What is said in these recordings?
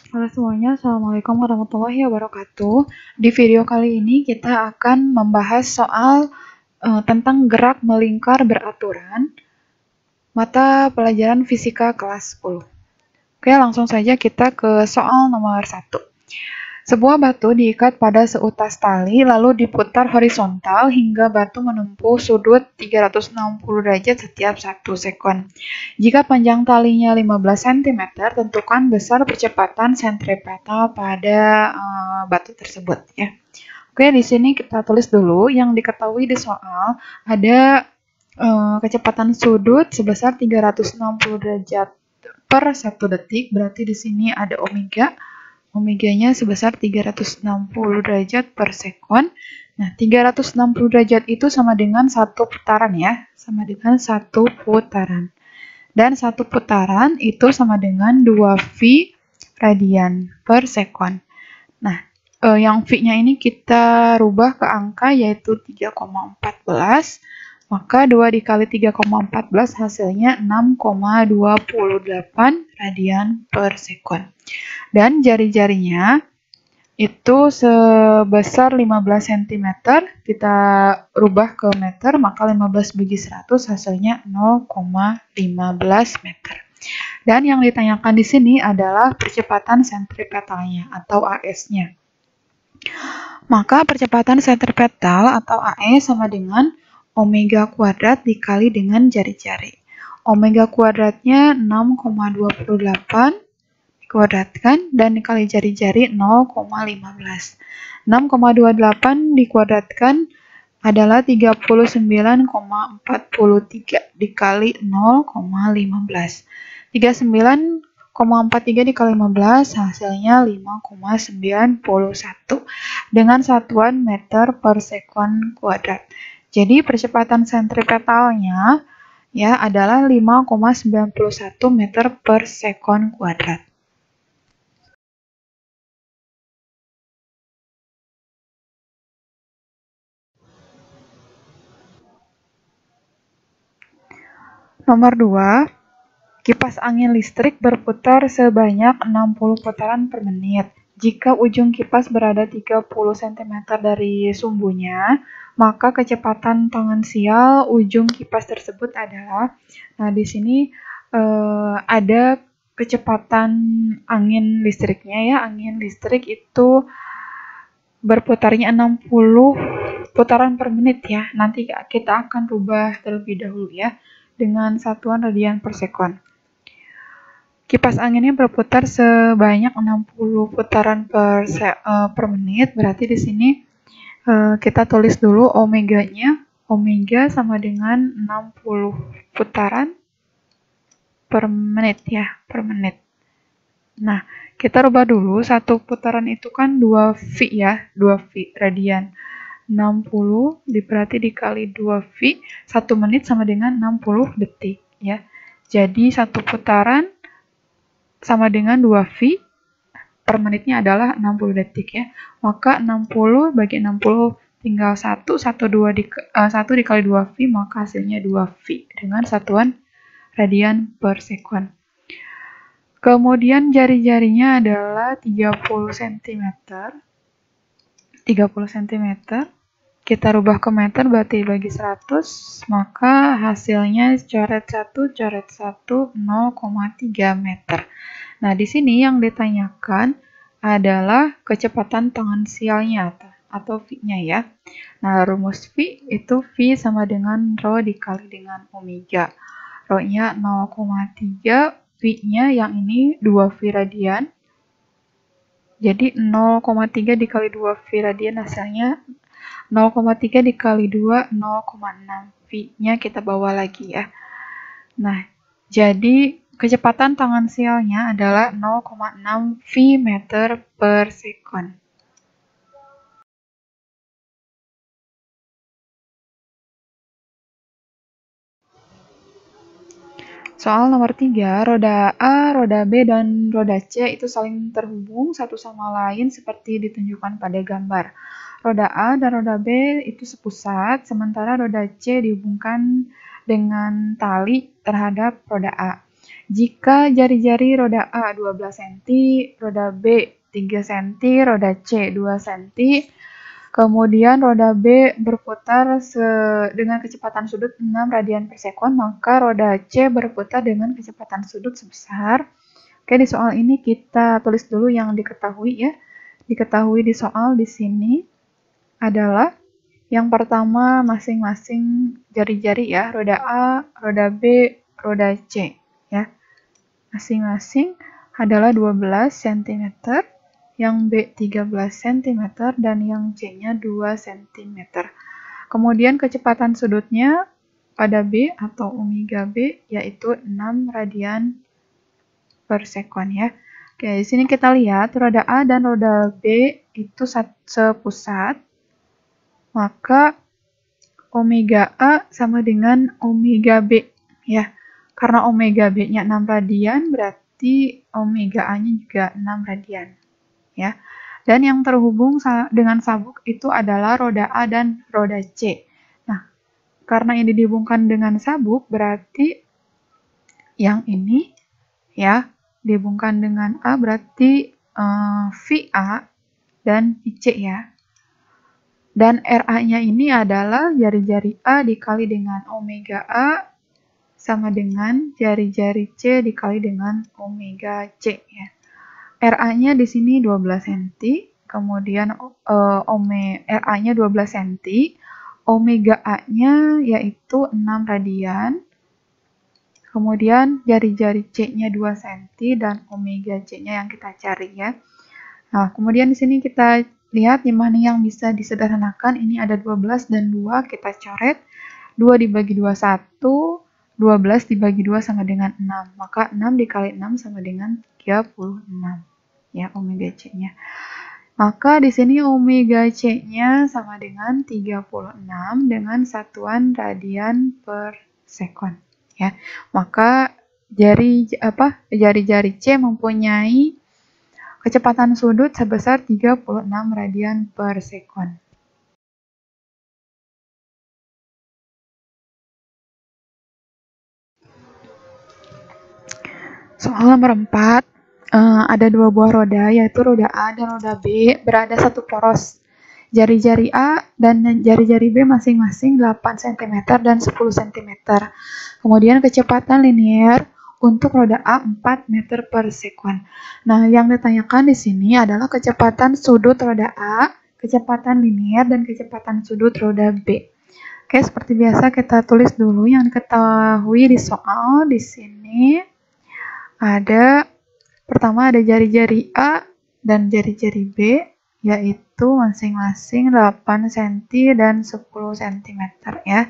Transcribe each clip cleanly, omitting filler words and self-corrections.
Halo semuanya, Assalamualaikum warahmatullahi wabarakatuh. Di video kali ini kita akan membahas soal tentang gerak melingkar beraturan, mata pelajaran fisika kelas 10. Oke, langsung saja kita ke soal nomor 1. Sebuah batu diikat pada seutas tali lalu diputar horizontal hingga batu menempuh sudut 360 derajat setiap 1 sekon. Jika panjang talinya 15 cm, tentukan besar percepatan sentripetal pada batu tersebut ya. Oke, di sini kita tulis dulu yang diketahui di soal ada kecepatan sudut sebesar 360 derajat per 1 detik, berarti di sini ada omega. Omeganya sebesar 360 derajat per sekon. Nah, 360 derajat itu sama dengan 1 putaran ya, sama dengan 1 putaran. Dan 1 putaran itu sama dengan 2V radian per sekon. Nah, yang V-nya ini kita rubah ke angka yaitu 3,14. Maka 2 dikali 3,14 hasilnya 6,28 radian per sekon. Dan jari-jarinya itu sebesar 15 cm, kita rubah ke meter, maka 15 bagi 100 hasilnya 0,15 meter. Dan yang ditanyakan di sini adalah percepatan sentripetalnya atau AS-nya. Maka percepatan sentripetal atau AS sama dengan omega kuadrat dikali dengan jari-jari. Omega kuadratnya 6,28 dikuadratkan dan dikali jari-jari 0,15. 6,28 dikuadratkan adalah 39,43 dikali 0,15. 39,43 dikali 15 hasilnya 5,91 dengan satuan meter per sekon kuadrat. Jadi percepatan sentripetalnya ya adalah 5,91 meter per sekon kuadrat. Nomor 2, kipas angin listrik berputar sebanyak 60 putaran per menit. Jika ujung kipas berada 30 cm dari sumbunya, maka kecepatan tangensial ujung kipas tersebut adalah, nah di sini ada kecepatan angin listriknya ya, angin listrik itu berputarnya 60 putaran per menit ya. Nanti kita akan rubah terlebih dahulu ya dengan satuan radian per sekon. Kipas anginnya berputar sebanyak 60 putaran per menit, berarti di sini kita tulis dulu omeganya. Omega sama dengan 60 putaran per menit ya, per menit. Nah, kita rubah dulu, satu putaran itu kan 2V ya, 2V radian. 60 berarti dikali 2V, 1 menit sama dengan 60 detik ya. Jadi satu putaran sama dengan 2V per menitnya adalah 60 detik ya. Maka 60 bagi 60 tinggal 1 dikali 2V, maka hasilnya 2V dengan satuan radian per sekon. Kemudian jari-jarinya adalah 30 cm. 30 cm. Kita rubah ke meter berarti bagi 100, maka hasilnya coret 1, 0,3 meter. Nah, di sini yang ditanyakan adalah kecepatan tangensialnya atau V-nya ya. Nah, rumus V itu V sama dengan rho dikali dengan omega. Rho-nya 0,3, V-nya yang ini 2V radian. Jadi 0,3 dikali 2V radian hasilnya 0,3 dikali 2, 0,6. V-nya kita bawa lagi ya. Nah, jadi kecepatan tangensialnya adalah 0,6 V meter per sekon. Soal nomor 3, roda A, roda B, dan roda C itu saling terhubung satu sama lain seperti ditunjukkan pada gambar. Roda A dan roda B itu sepusat, sementara roda C dihubungkan dengan tali terhadap roda A. Jika jari-jari roda A 12 cm, roda B 3 cm, roda C 2 cm, kemudian roda B berputar dengan kecepatan sudut 6 radian per sekon, maka roda C berputar dengan kecepatan sudut sebesar. Oke, di soal ini kita tulis dulu yang diketahui ya. Diketahui di soal di sini adalah yang pertama masing-masing jari-jari ya, roda A, roda B, roda C ya. Masing-masing adalah 12 cm, yang B 13 cm, dan yang C-nya 2 cm. Kemudian kecepatan sudutnya pada B atau omega B yaitu 6 radian per sekon ya. Oke, di sini kita lihat roda A dan roda B itu sepusat, maka omega A sama dengan omega B ya. Karena omega B-nya 6 radian, berarti omega A-nya juga 6 radian. Ya. Dan yang terhubung dengan sabuk itu adalah roda A dan roda C. Nah, karena ini dihubungkan dengan sabuk, berarti yang ini ya, dihubungkan dengan A berarti VA dan VC ya. Dan RA-nya ini adalah jari-jari A dikali dengan omega A sama dengan jari-jari C dikali dengan omega C ya. RA-nya di sini 12 cm, kemudian RA-nya 12 cm, omega A-nya yaitu 6 radian, kemudian jari-jari C-nya 2 cm dan omega C-nya yang kita cari ya. Nah, kemudian di sini kita lihat di mana yang bisa disederhanakan. Ini ada 12 dan 2, kita coret. 2 dibagi 2 1. 12 dibagi 2 sama dengan 6. Maka 6 dikali 6 sama dengan 36. Ya, omega C-nya. Maka di sini omega C-nya sama dengan 36 dengan satuan radian per sekon. Ya. Maka jari-jari C mempunyai kecepatan sudut sebesar 36 radian per sekon. Soal nomor 4, ada dua buah roda, yaitu roda A dan roda B, berada satu poros. Jari-jari A dan jari-jari B masing-masing 8 cm dan 10 cm. Kemudian kecepatan linear untuk roda A 4 meter per sekon. Nah, yang ditanyakan di sini adalah kecepatan sudut roda A, kecepatan linear, dan kecepatan sudut roda B. Oke, seperti biasa kita tulis dulu yang diketahui di soal di sini. Pertama ada jari-jari A dan jari-jari B, yaitu masing-masing 8 cm dan 10 cm ya.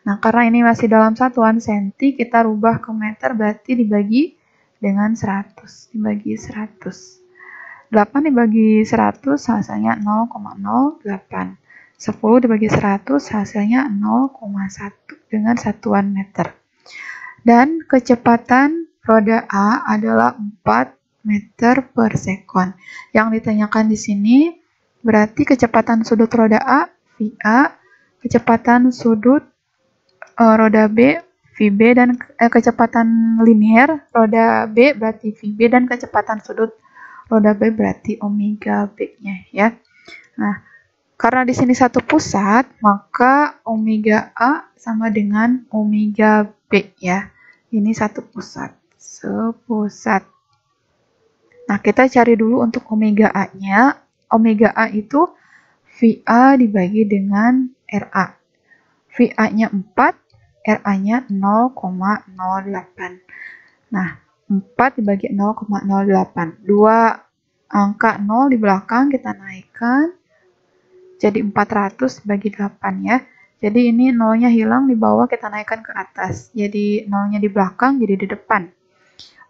Nah, karena ini masih dalam satuan senti, kita rubah ke meter, berarti dibagi dengan 100. Dibagi 100. 8 dibagi 100 hasilnya 0,08. 10 dibagi 100 hasilnya 0,1 dengan satuan meter. Dan kecepatan roda A adalah 4 meter per sekon. Yang ditanyakan di sini berarti kecepatan sudut roda A, VA, kecepatan sudut roda B, VB, dan kecepatan linear roda B berarti VB, dan kecepatan sudut roda B berarti omega B-nya ya. Nah, karena di sini satu pusat, maka omega A sama dengan omega B ya. Ini satu pusat. Sepusat. Nah, kita cari dulu untuk omega A-nya. Omega A itu VA dibagi dengan RA. VA-nya 4, RA-nya 0,08. Nah, 4 dibagi 0,08. 2 angka 0 di belakang kita naikkan. Jadi 400 dibagi 8 ya. Jadi ini nolnya hilang di bawah, kita naikkan ke atas. Jadi nolnya di belakang, jadi di depan.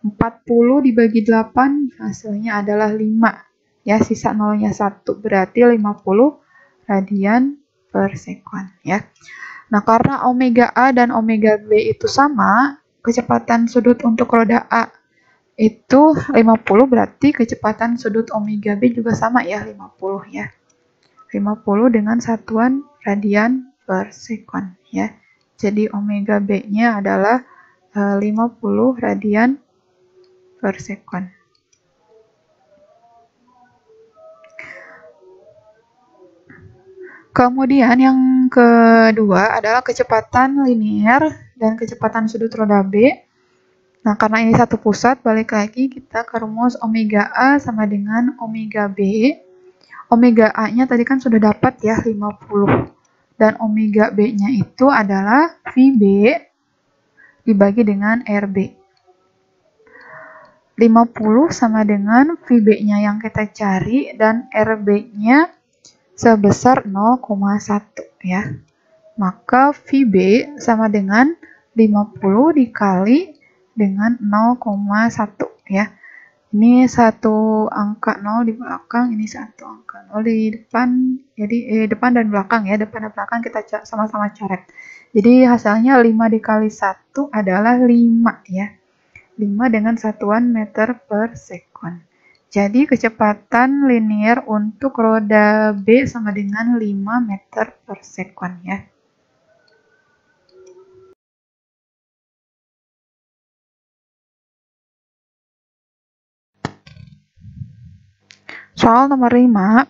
40 dibagi 8 hasilnya adalah 5. Ya, sisa nolnya 1, berarti 50 radian per sekon ya. Nah, karena omega A dan omega B itu sama, kecepatan sudut untuk roda A itu 50, berarti kecepatan sudut omega B juga sama ya, 50 ya. 50 dengan satuan radian per sekon ya. Jadi omega B-nya adalah 50 radian per sekon. Kemudian yang kedua adalah kecepatan linear dan kecepatan sudut roda B. Nah, karena ini satu pusat, balik lagi kita ke rumus omega A sama dengan omega B. Omega A-nya tadi kan sudah dapat ya, 50. Dan omega B-nya itu adalah VB dibagi dengan RB. 50 sama dengan VB-nya yang kita cari dan RB-nya sebesar 0,1 ya. Maka VB sama dengan 50 dikali dengan 0,1 ya. Ini satu angka 0 di belakang, ini satu angka 0 di depan. Jadi depan dan belakang ya, depan dan belakang kita sama-sama coret. Jadi hasilnya 5 dikali 1 adalah 5 ya. 5 dengan satuan meter per sekon. Jadi kecepatan linear untuk roda B sama dengan 5 meter per sekon ya. Soal nomor 5,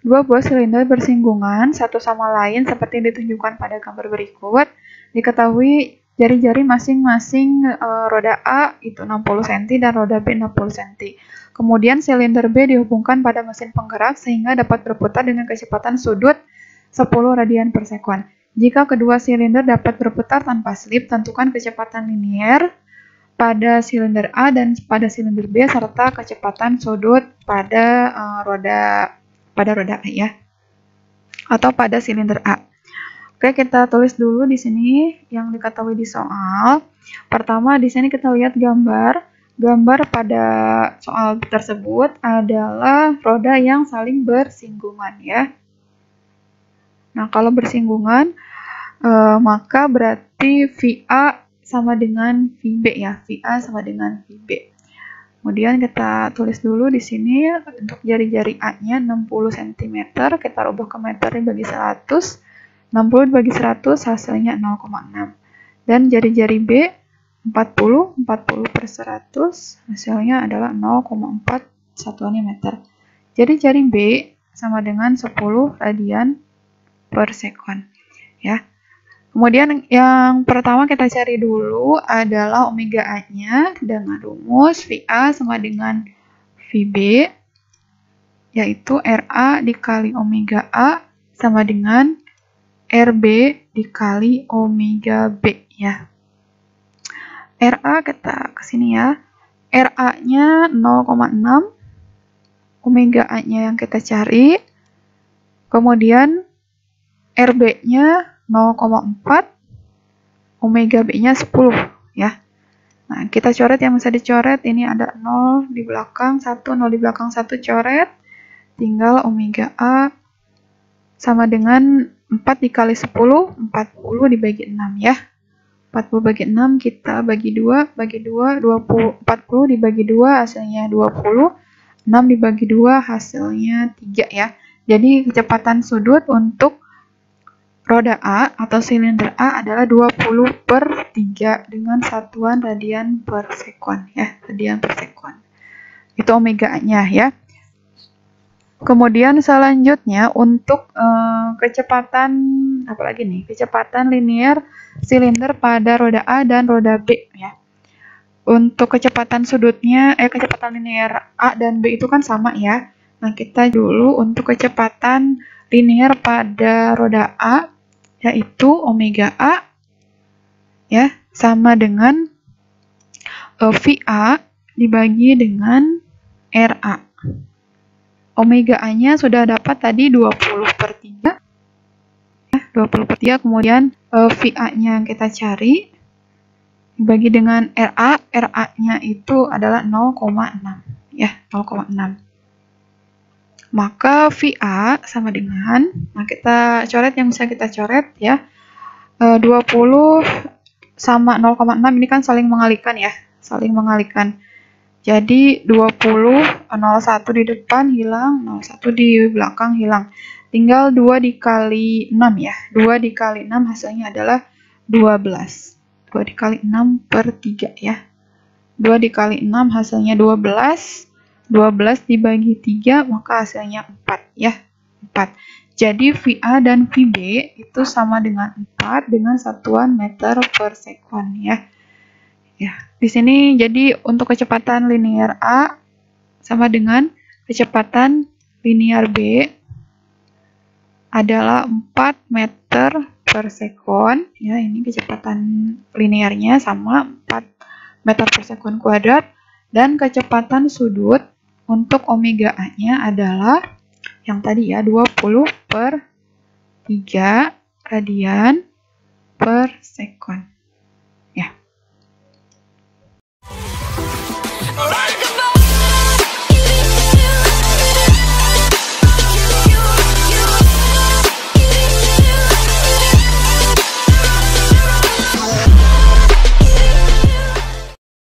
dua buah silinder bersinggungan satu sama lain seperti ditunjukkan pada gambar berikut. Diketahui jari-jari masing-masing roda A itu 60 cm dan roda B 60 cm. Kemudian silinder B dihubungkan pada mesin penggerak sehingga dapat berputar dengan kecepatan sudut 10 radian per sekon. Jika kedua silinder dapat berputar tanpa slip, tentukan kecepatan linear pada silinder A dan pada silinder B serta kecepatan sudut pada roda A ya, atau pada silinder A. Oke, kita tulis dulu di sini yang diketahui di soal. Pertama di sini kita lihat gambar pada soal tersebut adalah roda yang saling bersinggungan ya. Nah, kalau bersinggungan maka berarti VA sama dengan VB ya, VA sama dengan VB. Kemudian kita tulis dulu di sini untuk jari-jari A-nya 60 cm, kita rubah ke meter dibagi 100, 60 dibagi 100 hasilnya 0,6. Dan jari-jari B 40 per 100 hasilnya adalah 0,4 satuannya meter. Jadi jari B sama dengan 10 radian per sekon ya. Kemudian yang pertama kita cari dulu adalah omega A-nya dengan rumus VA sama dengan VB, yaitu RA dikali omega A sama dengan RB dikali omega B ya. RA kita kesini ya, RA-nya 0,6, omega A-nya yang kita cari, kemudian RB-nya 0,4, omega B-nya 10 ya. Nah, kita coret yang bisa dicoret, ini ada 0 di belakang 1, 0 di belakang 1 coret, tinggal omega A sama dengan 4 dikali 10, 40 dibagi 6 ya. 40 bagi 6 kita bagi 2, 20, 40 dibagi 2 hasilnya 20, 6 dibagi 2 hasilnya 3 ya. Jadi kecepatan sudut untuk roda A atau silinder A adalah 20/3 dengan satuan radian per sekon ya, radian per sekon. Itu omega A-nya ya. Kemudian selanjutnya untuk kecepatan apalagi nih? Kecepatan linear silinder pada roda A dan roda B ya. Untuk kecepatan sudutnya kecepatan linear A dan B itu kan sama ya. Nah, kita dulu untuk kecepatan linear pada roda A yaitu omega A ya sama dengan VA dibagi dengan RA. Omega A-nya sudah dapat tadi 20/3 ya, 20/3, kemudian VA-nya yang kita cari dibagi dengan RA, RA-nya itu adalah 0,6 ya, 0,6. Maka VA sama dengan, nah kita coret yang bisa kita coret ya, 20 sama 0,6 ini kan saling mengalihkan ya, saling mengalihkan. Jadi 20, 01 di depan hilang, 01 di belakang hilang. Tinggal 2 dikali 6 ya, 2 dikali 6 hasilnya adalah 12. 2 dikali 6/3 ya. 2 dikali 6 hasilnya 12. 12 dibagi 3 maka hasilnya 4 ya. 4. Jadi VA dan VB itu sama dengan 4 dengan satuan meter per sekon ya. Ya, di sini jadi untuk kecepatan linear A sama dengan kecepatan linear B adalah 4 meter per sekon. Ya, ini kecepatan linearnya sama 4 meter per sekon kuadrat. Dan kecepatan sudut untuk omega A-nya adalah yang tadi ya 20/3 radian per sekon.